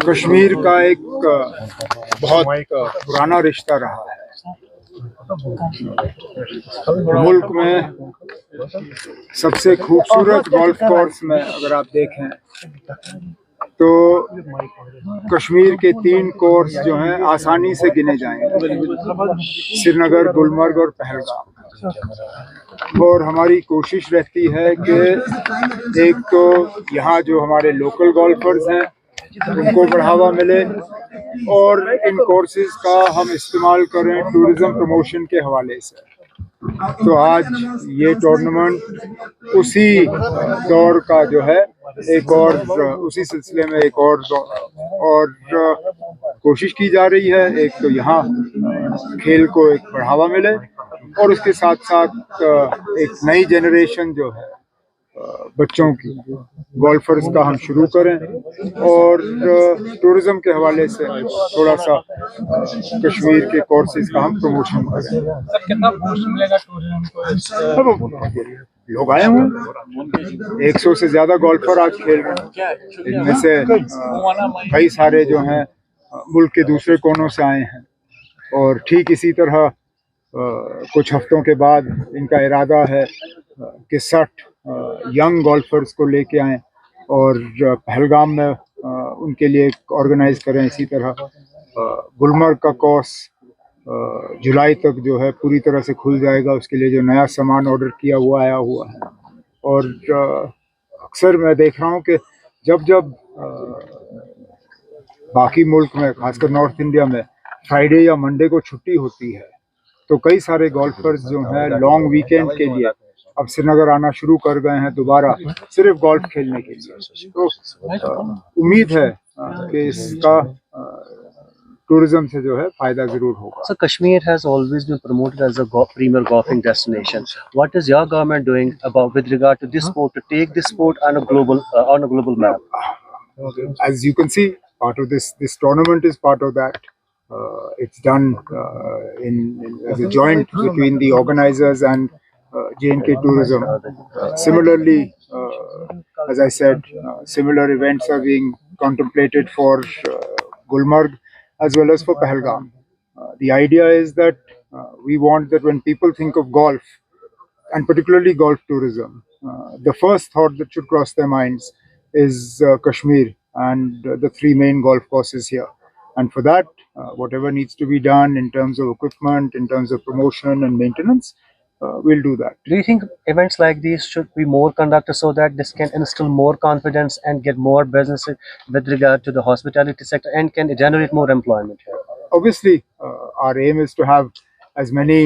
कश्मीर का एक बहुत पुराना रिश्ता रहा है। मुल्क में सबसे खूबसूरत गोल्फ कोर्स में अगर आप देखें तो कश्मीर के 3 कोर्स जो हैं आसानी से गिने जाएंगे, श्रीनगर, गुलमर्ग और पहलगाम। और हमारी कोशिश रहती है कि एक तो यहाँ जो हमारे लोकल गोल्फर्स हैं उनको बढ़ावा मिले और इन कोर्सेज का हम इस्तेमाल करें टूरिज्म प्रमोशन के हवाले से। तो आज ये टूर्नामेंट उसी दौर का जो है एक और उसी सिलसिले में एक और कोशिश की जा रही है। एक तो यहाँ खेल को एक बढ़ावा मिले और उसके साथ साथ एक नई जनरेशन जो है बच्चों की गोल्फर्स का हम शुरू करें और टूरिज्म के हवाले से थोड़ा सा कश्मीर के कोर्सेज का हम प्रमोशन करें। सर कितना बूस्ट मिलेगा टूरिज्म को? लोग आए हुए 100 से ज्यादा गोल्फर आज खेल रहे हैं। इनमें से कई सारे जो हैं मुल्क के दूसरे कोनों से आए हैं और ठीक इसी तरह कुछ हफ्तों के बाद इनका इरादा है कि 60 यंग गोल्फर्स को लेके आएँ और पहलगाम में उनके लिए ऑर्गेनाइज करें। इसी तरह गुलमर्ग का कोर्स जुलाई तक जो है पूरी तरह से खुल जाएगा। उसके लिए जो नया सामान ऑर्डर किया हुआ आया हुआ है। और अक्सर मैं देख रहा हूँ कि जब बाकी मुल्क में खासकर नॉर्थ इंडिया में फ्राइडे या मंडे को छुट्टी होती है तो कई सारे गोल्फर्स जो हैं लॉन्ग वीकेंड के लिए अब श्रीनगर आना शुरू कर गए हैं दोबारा सिर्फ गोल्फ खेलने के लिए। तो उम्मीद है कि इसका टूरिज्म से जो है फायदा जरूर होगा। So Kashmir has always been promoted as a premier golfing destination. What is your government doing about with regard to this sport to take this sport on a global map? As you can see, part of this tournament is part of that. It's done as a joint between the organizers and J&K Tourism. Similarly, as I said, similar events are being contemplated for Gulmarg as well as for Pahalgam. The idea is that we want that when people think of golf, and particularly golf tourism, the first thought that should cross their minds is Kashmir and the 3 main golf courses here. And for that, whatever needs to be done in terms of equipment, in terms of promotion and maintenance, we'll do that. Do you think events like these should be more conducted so that this can instill more confidence and get more business with regard to the hospitality sector and can generate more employment here? Obviously, our aim is to have as many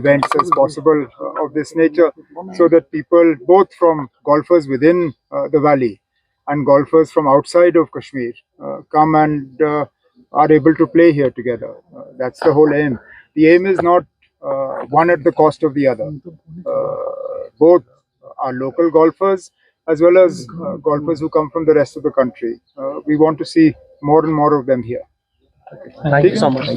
events as possible of this nature so that people, both from golfers within the valley and golfers from outside of Kashmir, come and are able to play here together. That's the whole aim. The aim is not one at the cost of the other. Both are local golfers as well as golfers who come from the rest of the country. We want to see more and more of them here. Thank you so much.